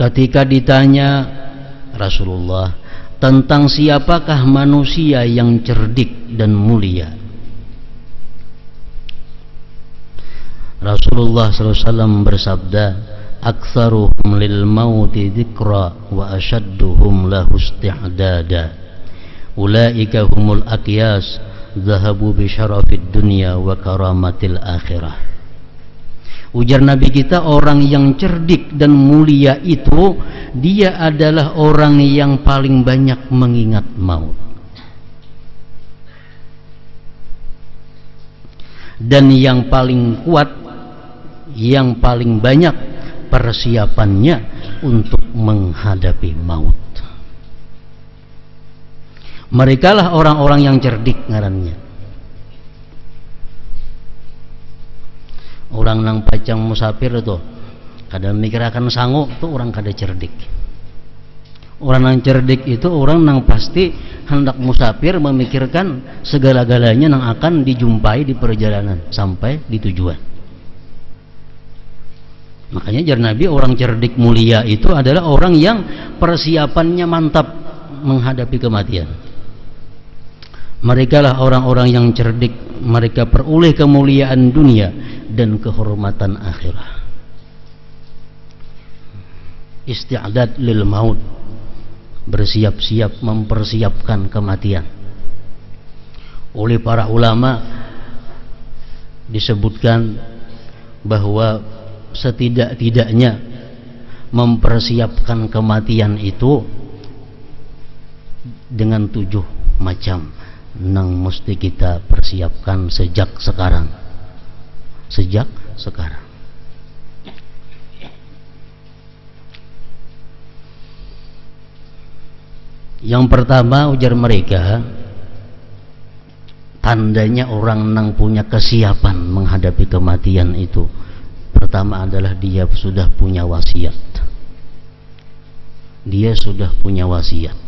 ketika ditanya Rasulullah tentang siapakah manusia yang cerdik dan mulia, Rasulullah SAW bersabda, aktsaruhum lil mauti dzikra wa ashadduhum lahu isti'dada, ulaika humul aqyas zahabu bi syarafid dunya wa karamatil akhirah. Ujar Nabi kita, orang yang cerdik dan mulia itu dia adalah orang yang paling banyak mengingat maut, dan yang paling kuat, yang paling banyak persiapannya untuk menghadapi maut. Merekalah orang-orang yang cerdik ngarannya. Orang nang pacang musafir itu kada mikirakan sanggup tuh orang kada cerdik. Orang yang cerdik itu orang yang pasti hendak musafir memikirkan segala-galanya yang akan dijumpai di perjalanan sampai di tujuan. Makanya jar Nabi, orang cerdik mulia itu adalah orang yang persiapannya mantap menghadapi kematian. Mereka lah orang-orang yang cerdik, mereka peroleh kemuliaan dunia dan kehormatan akhirat. Isti'dad lil maut, bersiap-siap mempersiapkan kematian. Oleh para ulama disebutkan bahwa setidak-tidaknya mempersiapkan kematian itu dengan 7 macam nang mesti kita persiapkan sejak sekarang. Sejak sekarang. Yang pertama, ujar mereka, tandanya orang nang punya kesiapan menghadapi kematian itu, pertama adalah dia sudah punya wasiat. Dia sudah punya wasiat.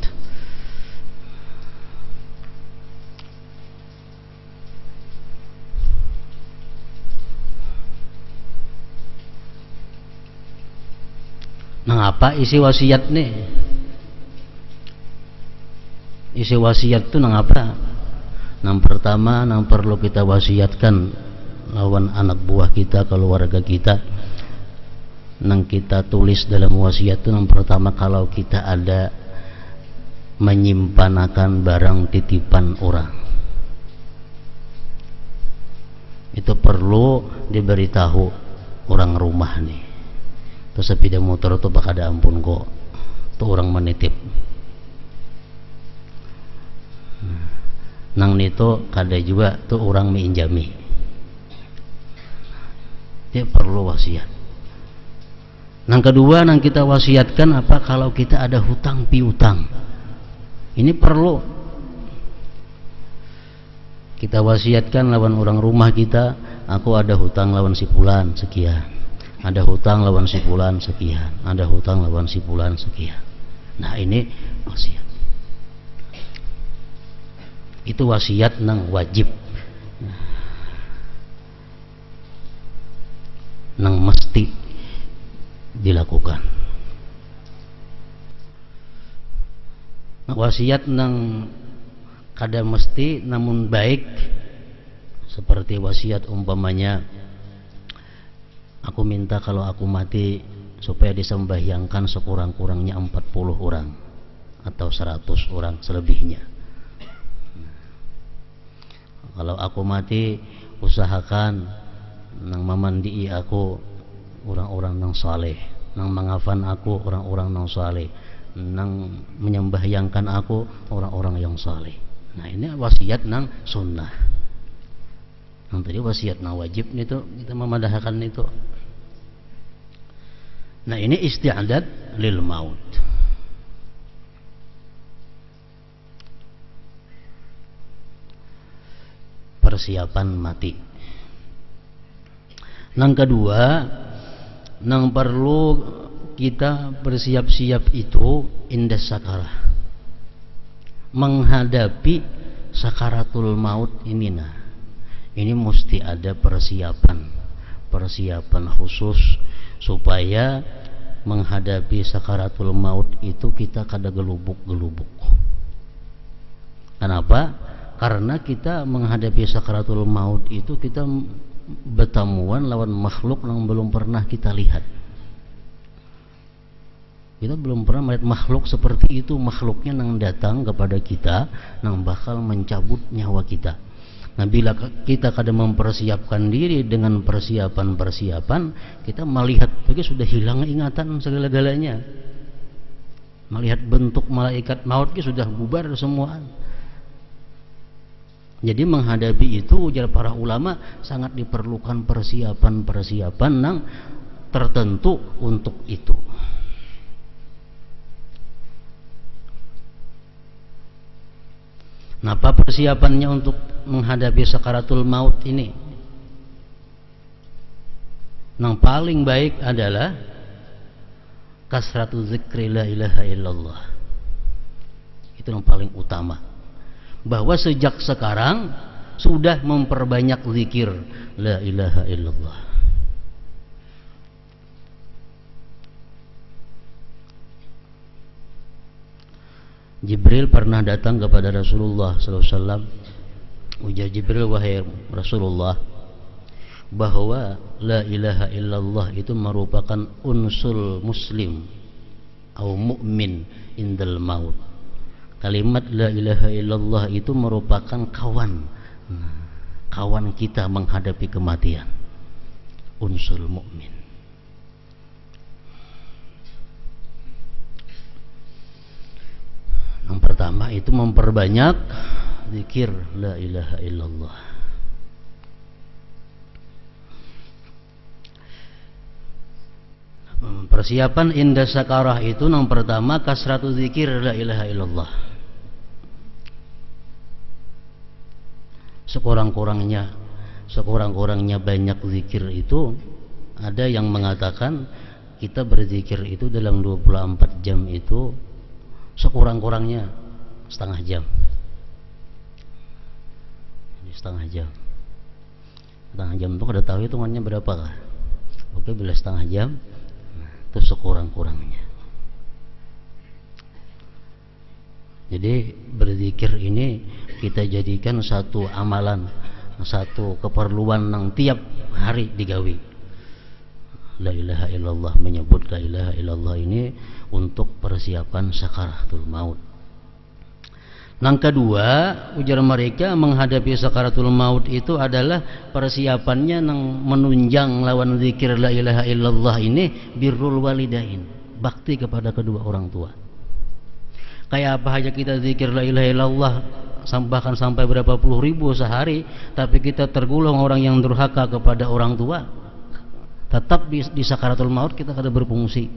Nah, apa isi wasiat nih? Isi wasiat itu nang apa? Nang pertama, nang perlu kita wasiatkan lawan anak buah kita, keluarga kita. Nang kita tulis dalam wasiat itu nang pertama, kalau kita ada menyimpanakan barang titipan orang, itu perlu diberitahu orang rumah nih. Terus sepeda motor itu bakal ada ampun kok, tuh orang menitip nang nito kada juga tuh orang minjami. Dia perlu wasiat. Nang kedua, nang kita wasiatkan apa, kalau kita ada hutang piutang, ini perlu kita wasiatkan lawan orang rumah kita, aku ada hutang lawan si fulan sekian, ada hutang lawan si fulan sekian, ada hutang lawan si fulan sekian. Nah, ini wasiat. Itu wasiat nang wajib, nang mesti dilakukan. Nah, wasiat nang kada mesti namun baik, seperti wasiat umpamanya, aku minta kalau aku mati supaya disembahyangkan sekurang-kurangnya 40 orang atau 100 orang selebihnya. Kalau aku mati, usahakan nang memandii aku orang-orang nang saleh, nang mengafan aku orang-orang nang saleh, nang menyembahyangkan aku orang-orang yang saleh. Nah, ini wasiat nang sunnah. Nang tadi wasiat nang wajib itu kita memadahkan itu. Nah, ini isti'dad lil maut. Persiapan mati. Nang kedua, nang perlu kita bersiap-siap itu indah sakarah, menghadapi sakaratul maut ini. Nah, ini mesti ada persiapan khusus supaya menghadapi sakaratul maut itu kita kada gelubuk-gelubuk. Kenapa? Karena kita menghadapi sakaratul maut itu kita bertemuan lawan makhluk yang belum pernah kita lihat. Kita belum pernah melihat makhluk seperti itu. Makhluknya yang datang kepada kita, yang bakal mencabut nyawa kita. Nah, bila kita kadang mempersiapkan diri dengan persiapan-persiapan, kita melihat bagi sudah hilang ingatan segala-galanya. Melihat bentuk malaikat maut sudah bubar semua. Jadi menghadapi itu, ujar para ulama, sangat diperlukan persiapan-persiapan yang tertentu untuk itu. Nah, apa persiapannya untuk menghadapi sakaratul maut ini? Yang paling baik adalah kasratu zikri la ilaha illallah. Itu yang paling utama. Bahwa sejak sekarang sudah memperbanyak zikir la ilaha illallah. Jibril pernah datang kepada Rasulullah SAW. Ujar Jibril, wahai Rasulullah, bahwa la ilaha illallah itu merupakan unsul muslim atau mukmin indal maut. Kalimat la ilaha illallah itu merupakan kawan kita menghadapi kematian. Unsul mukmin. Yang pertama itu memperbanyak zikir la ilaha illallah. Persiapan indah sakarah itu yang pertama kasratu zikir la ilaha illallah. Sekurang-kurangnya banyak zikir itu, ada yang mengatakan kita berzikir itu dalam 24 jam itu sekurang-kurangnya setengah jam. Setengah jam itu kada tahu hitungannya berapa kah? Oke, bila setengah jam itu sekurang-kurangnya. Jadi berzikir ini kita jadikan satu amalan, satu keperluan yang tiap hari digawi. La ilaha illallah, menyebut la ilaha illallah ini untuk persiapan sakaratul maut. Yang kedua, ujar mereka, menghadapi sakaratul maut itu adalah persiapannya yang menunjang lawan zikir la ilaha illallah ini birrul walidain, bakti kepada kedua orang tua. Kayak apa aja kita zikir la ilaha illallah bahkan sampai berapa puluh ribu sehari, tapi kita tergolong orang yang durhaka kepada orang tua, tetap di sakaratul maut kita kada berfungsi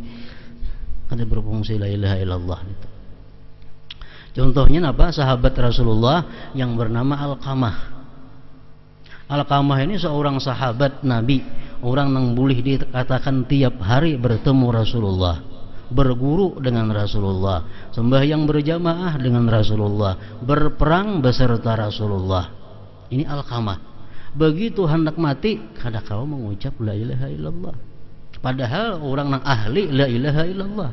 la ilaha illallah itu. Contohnya apa? Sahabat Rasulullah yang bernama Alqamah. Alqamah ini seorang sahabat Nabi, orang yang boleh dikatakan tiap hari bertemu Rasulullah, berguru dengan Rasulullah, sembahyang berjamaah dengan Rasulullah, berperang beserta Rasulullah. Ini Alqamah. Begitu hendak mati, kada kau mengucap la ilaha illallah. Padahal orang yang ahli la ilaha illallah.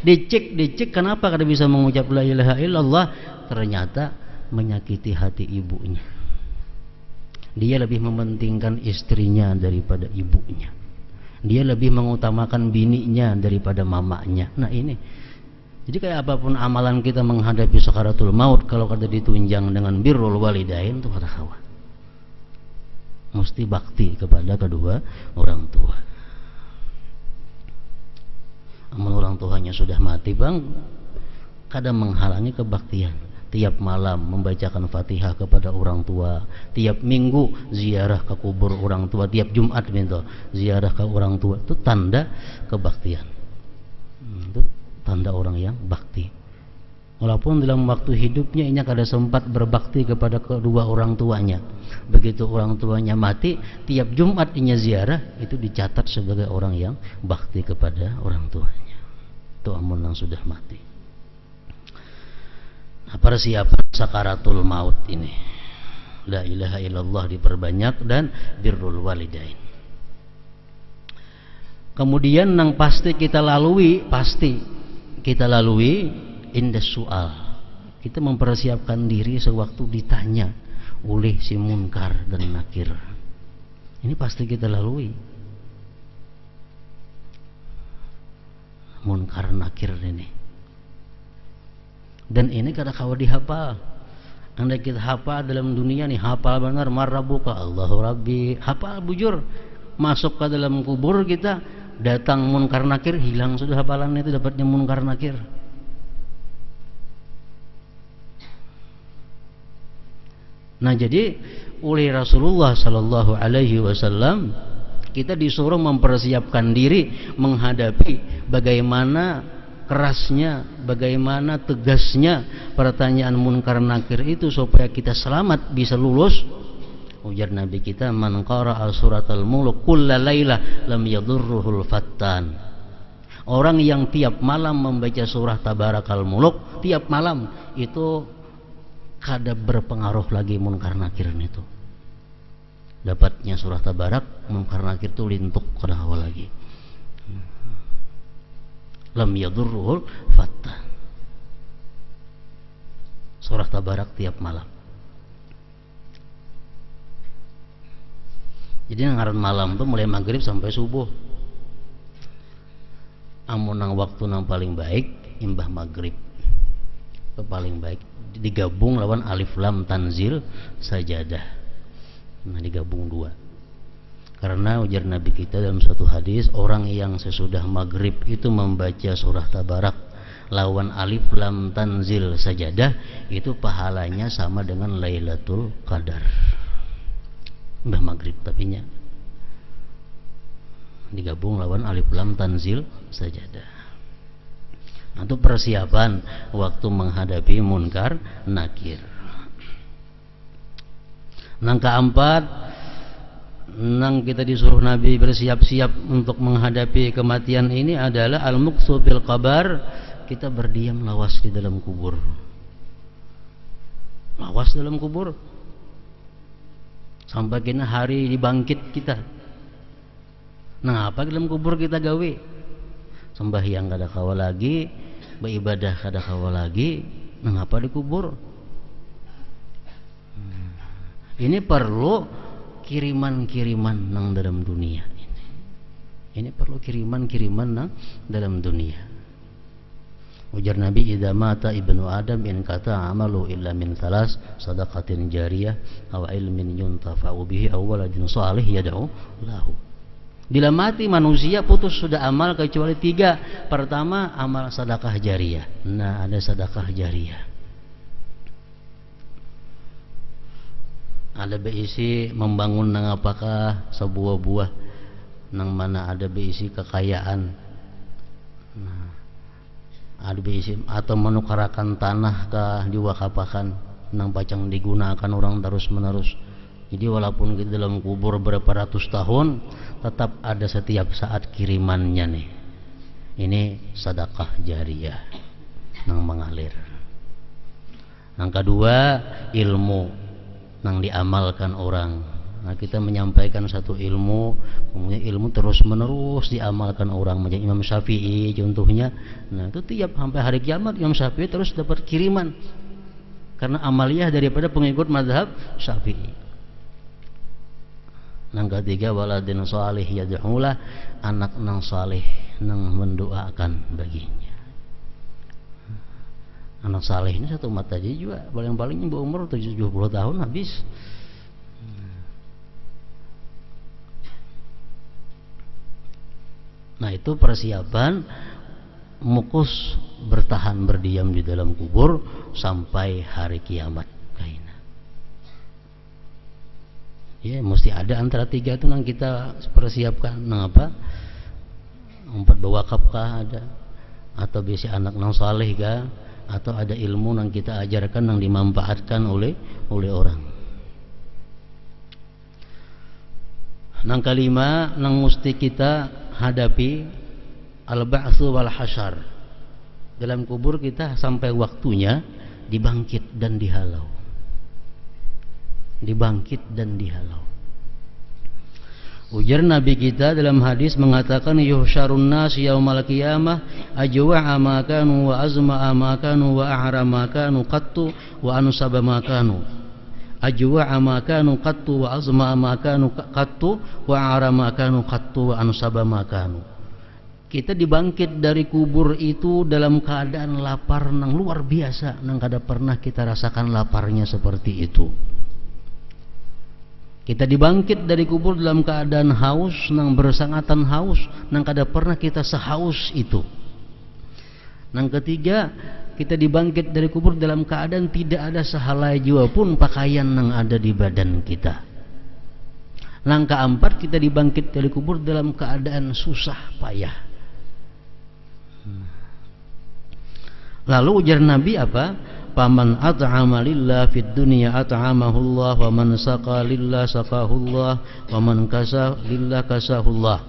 Dicek kenapa kada bisa mengucap la ilaha illallah? Ternyata menyakiti hati ibunya. Dia lebih mementingkan istrinya daripada ibunya. Dia lebih mengutamakan bininya daripada mamanya. Nah ini. Jadi kayak apapun amalan kita menghadapi sakaratul maut, kalau kada ditunjang dengan birrul walidain itu kada kawa. Mesti bakti kepada kedua orang tua. Amal orang tuanya sudah mati bang, kadang menghalangi kebaktian. Tiap malam membacakan Fatihah kepada orang tua, tiap minggu ziarah ke kubur orang tua, tiap Jumat minta ziarah ke orang tua, itu tanda kebaktian. Itu tanda orang yang bakti. Walaupun dalam waktu hidupnya ini kada sempat berbakti kepada kedua orang tuanya. Begitu orang tuanya mati, tiap Jumat ini ziarah, itu dicatat sebagai orang yang bakti kepada orang tuanya. Itu amun yang sudah mati. Nah, persiapan sakaratul maut ini, la ilaha illallah diperbanyak dan birrul walidain. Kemudian nang pasti kita lalui indas soal. Kita mempersiapkan diri sewaktu ditanya oleh si munkar dan nakir. Ini pasti kita lalui. Munkar nakir ini. Dan ini kadang-kadang dihafal. Andai kita hafal dalam dunia nih, hafal benar marrabuka Allahu Rabbi, hafal bujur. Masuk ke dalam kubur kita, datang munkar nakir, hilang sudah hafalan itu, dapatnya munkar nakir. Nah, jadi oleh Rasulullah sallallahu alaihi wasallam kita disuruh mempersiapkan diri menghadapi bagaimana kerasnya, bagaimana tegasnya pertanyaan munkar nakir itu supaya kita selamat, bisa lulus. Ujar Nabi kita, man qara'a suratal muluk kulla lailah lam yadurruhul fattan. Orang yang tiap malam membaca surah Tabarakal Muluk, tiap malam itu kada berpengaruh lagi munkar nakir itu. Dapatnya surah Tabarak, munkar nakir itu lintuk kada hawa lagi. Lam yadurruhul fattan. Surah Tabarak tiap malam. Jadi ngaran malam tuh mulai maghrib sampai subuh. Amun nang waktu nang paling baik imbah maghrib. Itu paling baik. Digabung lawan alif lam tanzil sajadah. Nah, digabung dua. Karena ujar Nabi kita dalam satu hadis, orang yang sesudah maghrib itu membaca surah Tabarak lawan alif lam tanzil sajadah, itu pahalanya sama dengan Lailatul Qadar. Mbah maghrib tapinya digabung lawan alif lam tanzil sajadah. Untuk persiapan waktu menghadapi munkar nakir. Nang keempat, nang kita disuruh Nabi bersiap-siap untuk menghadapi kematian ini adalah al-muqsu bil qabar. Kita berdiam lawas di dalam kubur. Lawas dalam kubur sampai kena hari dibangkit kita. Nah, apa dalam kubur kita gawe? Sembahyang kada kawa lagi, beribadah kada kawa lagi. Nah, apa di kubur? Ini perlu kiriman-kiriman nang dalam dunia ini. Ini perlu kiriman-kiriman nang dalam dunia. Ujar Nabi, idza mata ibnu Adam in kata amalu illa min thalas, sadaqatin jariyah aw ilmin yuntafa'u bihi aw waladin shalih yad'u lahu. Bila mati manusia putus sudah amal kecuali tiga. Pertama, amal sedekah jariyah. Nah, ada sedekah jariyah. Ada berisi membangun nang apakah sebuah buah nang mana ada berisi kekayaan. Nah, ada berisi atau menukarakan tanah kah diwakapakan nang pacang digunakan orang terus menerus. Jadi walaupun di dalam kubur berapa ratus tahun, tetap ada setiap saat kirimannya nih. Ini sedekah jariyah nang mengalir. Yang kedua, ilmu nang diamalkan orang. Nah, kita menyampaikan satu ilmu, kemudian ilmu terus menerus diamalkan orang. Macam Imam Syafi'i contohnya. Nah, itu tiap sampai hari kiamat Imam Syafi'i terus dapat kiriman karena amaliyah daripada pengikut mazhab Syafi'i. Yang ketiga, waladin salih yad'ulah, anak nang salih nang mendoakan baginya. Anak salih ini satu mata aja juga paling-palingnya berumur 70 tahun habis. Nah, itu persiapan mukus bertahan berdiam di dalam kubur sampai hari kiamat. Ya, mesti ada antara tiga itu yang kita persiapkan. Nang apa? Empat bewakaf kah ada? Atau biasa anak nang saleh kah? Atau ada ilmu yang kita ajarkan yang dimanfaatkan oleh orang. Nang kelima, nang mesti kita hadapi al-ba'tsu wal hasyar. Dalam kubur kita sampai waktunya dibangkit dan dihalau. Dibangkit dan dihalau. Ujar Nabi kita dalam hadis mengatakan yuhsyarun nas yaumal qiyamah ajwa'a ma kanu wa azma'a ma kanu wa a'ra ma kanu qattu wa ansaba ma kanu. Ajwa'a ma kanu qattu wa azma'a ma kanu qattu wa a'ra ma kanu qattu wa ansaba ma kanu. Kita dibangkit dari kubur itu dalam keadaan lapar nang luar biasa, nang kada pernah kita rasakan laparnya seperti itu. Kita dibangkit dari kubur dalam keadaan haus, nang bersangatan haus, nang kada pernah kita sehaus itu. Nang ketiga, kita dibangkit dari kubur dalam keadaan tidak ada sehelai jua pun pakaian nang ada di badan kita. Nang keempat, kita dibangkit dari kubur dalam keadaan susah payah. Lalu ujar Nabi apa? Paman at'ama lillah fid dunya at'amahullah wa man saqa lillah saqahullah wa man kasa lillah kasahullah.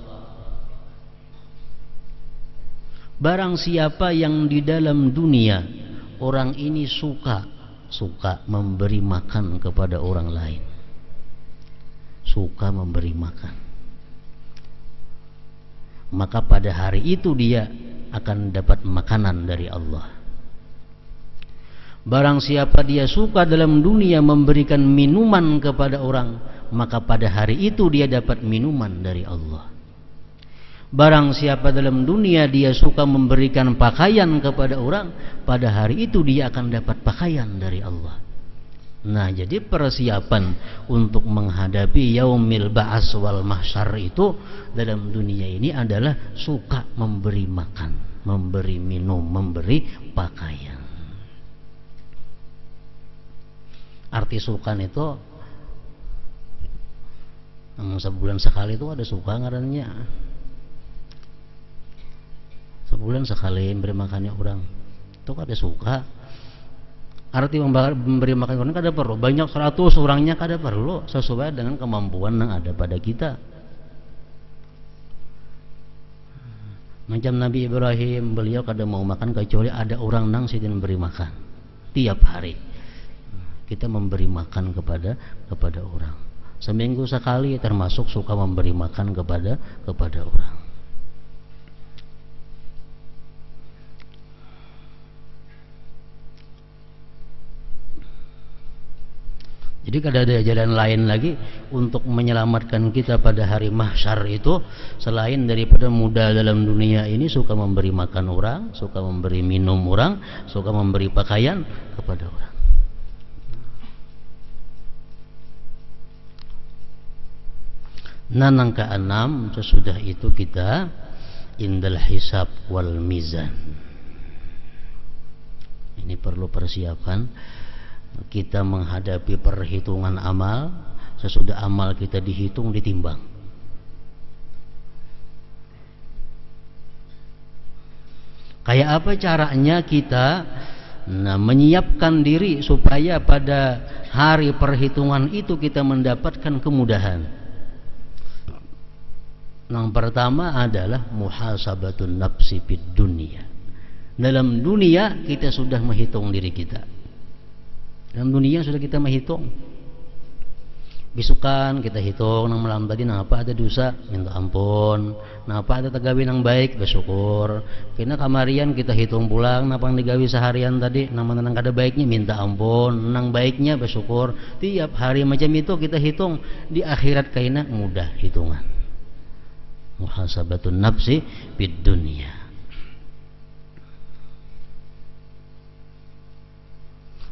Barang siapa yang di dalam dunia orang ini suka memberi makan kepada orang lain, suka memberi makan, maka pada hari itu dia akan dapat makanan dari Allah. Barang siapa dia suka dalam dunia memberikan minuman kepada orang, maka pada hari itu dia dapat minuman dari Allah. Barang siapa dalam dunia dia suka memberikan pakaian kepada orang, pada hari itu dia akan dapat pakaian dari Allah. Nah, jadi persiapan untuk menghadapi yaumil ba'as wal mahsyar itu dalam dunia ini adalah suka memberi makan, memberi minum, memberi pakaian. Arti sukan itu sebulan sekali itu ada suka ngarannya. Sebulan sekali memberi makannya orang itu ada suka. Arti memberi makan orang kada perlu banyak 100 orangnya, kada perlu, sesuai dengan kemampuan yang ada pada kita. Macam Nabi Ibrahim, beliau kada mau makan kecuali ada orang nang sidin memberi makan tiap hari. Kita memberi makan kepada orang seminggu sekali, termasuk suka memberi makan kepada orang. Jadi kada ada jalan lain lagi untuk menyelamatkan kita pada hari mahsyar itu selain daripada mudah dalam dunia ini suka memberi makan orang, suka memberi minum orang, suka memberi pakaian kepada orang. Nanang keenam, sesudah itu kita indal hisab wal mizan. Ini perlu persiapan. Kita menghadapi perhitungan amal. Sesudah amal kita dihitung, ditimbang. Kayak apa caranya kita menyiapkan diri supaya pada hari perhitungan itu kita mendapatkan kemudahan. Yang pertama adalah muhasabatun nafsi fid dunia. Dalam dunia kita sudah menghitung diri kita. Dalam dunia sudah kita menghitung. Bisukan kita hitung nang malam tadi nang apa ada dosa, minta ampun. Nang apa ada tagawi nang baik, bersyukur. Kena kamarian kita hitung pulang nang pang digawi seharian tadi, nang mana nang kada baiknya minta ampun, nang baiknya bersyukur. Tiap hari macam itu kita hitung. Di akhirat kaina mudah hitungan. Muhasabatun nafsi fid dunya.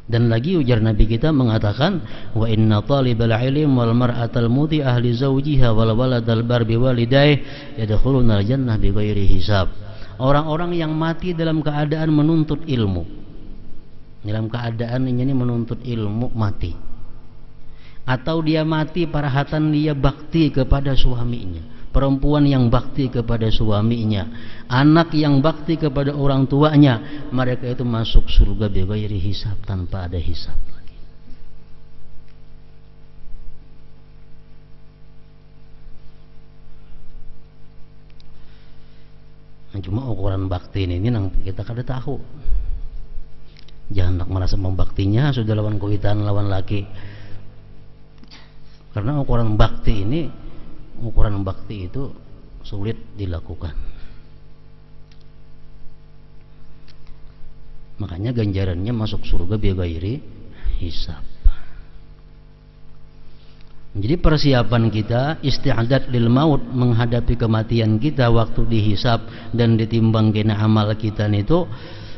Dan lagi ujar Nabi kita mengatakan wa inna talibal ilm wal mar'atal muti ahli zawjiha wal waladal bar bi walidayh yadkhulunal jannah bighairi hisab. Orang-orang yang mati dalam keadaan menuntut ilmu, dalam keadaan ini menuntut ilmu mati, atau dia mati parahatan dia bakti kepada suaminya, perempuan yang bakti kepada suaminya, anak yang bakti kepada orang tuanya, mereka itu masuk surga bighairi hisab, tanpa ada hisab lagi. Cuma ukuran bakti ini nang kita kada tahu. Jangan nak merasa membaktinya sudah lawan kuitan lawan laki. Karena ukuran bakti ini ukuran bakti itu sulit dilakukan. Makanya ganjarannya masuk surga bighairi hisab. Jadi persiapan kita isti'dad lil maut, menghadapi kematian kita waktu dihisab dan ditimbang kena amal kita itu,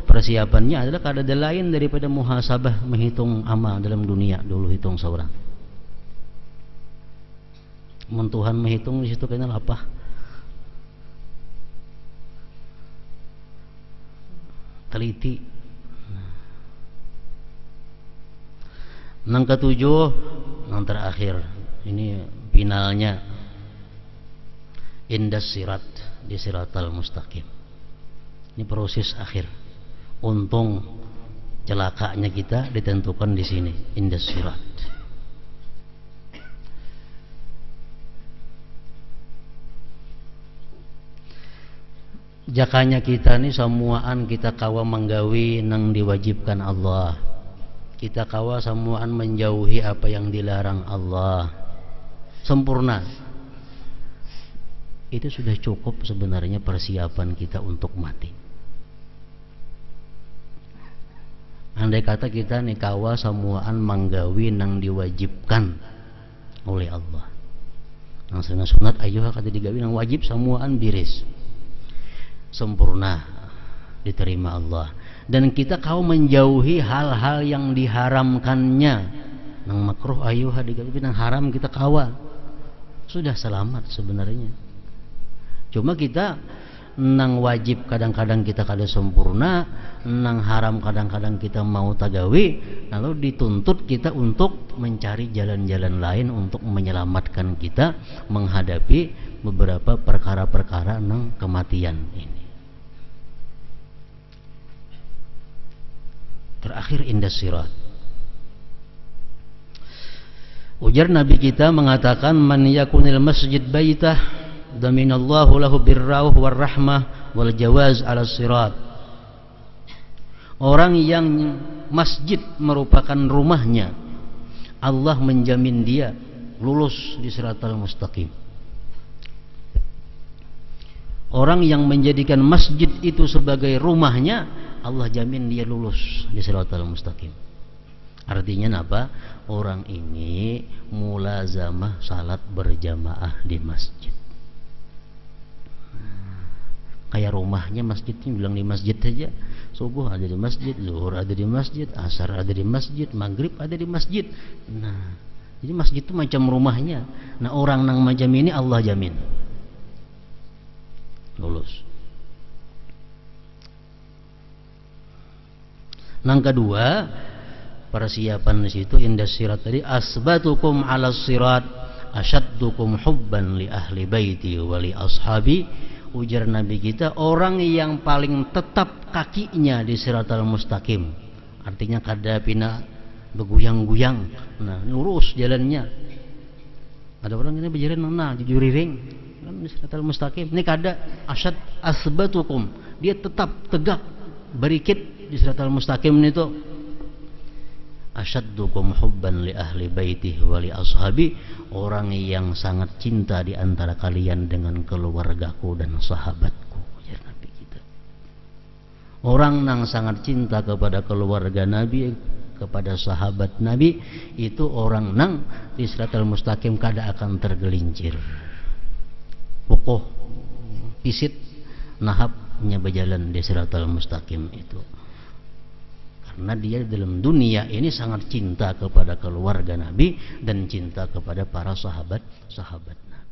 persiapannya adalah kada lain daripada muhasabah, menghitung amal dalam dunia dulu, hitung seorang. Tuhan menghitung di situ kenal apa? Teliti. Yang ketujuh, yang terakhir, ini finalnya, indas sirat, di siratal mustaqim. Ini proses akhir. Untung celakanya kita ditentukan di sini, indas sirat. Jakanya kita ni semuaan kita kawa menggawi nang diwajibkan Allah. Kita kawa semuaan menjauhi apa yang dilarang Allah. Sempurna. Itu sudah cukup sebenarnya persiapan kita untuk mati. Andai kata kita ni kawa semuaan menggawi nang diwajibkan oleh Allah. Nang sunat ayo kata digawi nang wajib semuaan biris. Sempurna diterima Allah. Dan kita kau menjauhi hal-hal yang diharamkannya, nang makruh ayuha digawi nang haram kita kawa, sudah selamat sebenarnya. Cuma kita nang wajib kadang-kadang kita kada sempurna, nang haram kadang-kadang kita mau tagawi, lalu dituntut kita untuk mencari jalan-jalan lain untuk menyelamatkan kita menghadapi beberapa perkara-perkara nang kematian ini. Terakhir indas sirat. Ujar Nabi kita mengatakan, man yakunil masjid baitah daminallahu lahu birrauh warrahmah wal jawaz ala sirat. Orang yang masjid merupakan rumahnya, Allah menjamin dia lulus di siratal mustaqim. Orang yang menjadikan masjid itu sebagai rumahnya, Allah jamin dia lulus di siratal mustaqim. Artinya apa? Orang ini mulazamah salat berjamaah di masjid. Kayak rumahnya masjidnya, bilang di masjid saja. Subuh ada di masjid, zuhur ada di masjid, asar ada di masjid, maghrib ada di masjid. Nah, jadi masjid itu macam rumahnya. Nah, orang nang macam ini Allah jamin lulus. Nang kedua, persiapan di situ indas sirat tadi, asbatukum 'ala sirat asyaddukum hubban li ahli baiti wa li ashabi. Ujar Nabi kita, orang yang paling tetap kakinya di siratal mustaqim, artinya kada pina beguyang-guyang, nah lurus jalannya. Ada orang ini berjalan nah jujur ring di siratal mustaqim, ini kada asbatukum, dia tetap tegak berikit di siratal mustaqim itu. Asyaddukum hubban li ahli baitihi wa li ashabi, orang yang sangat cinta di antara kalian dengan keluargaku dan sahabatku, ujar Nabi kita. Orang yang sangat cinta kepada keluarga Nabi, kepada sahabat Nabi, itu orang nang di siratal mustaqim kada akan tergelincir. Pukuh pisit nahapnya berjalan di siratal mustaqim itu. Karena dia dalam dunia ini sangat cinta kepada keluarga Nabi dan cinta kepada para sahabat Nabi.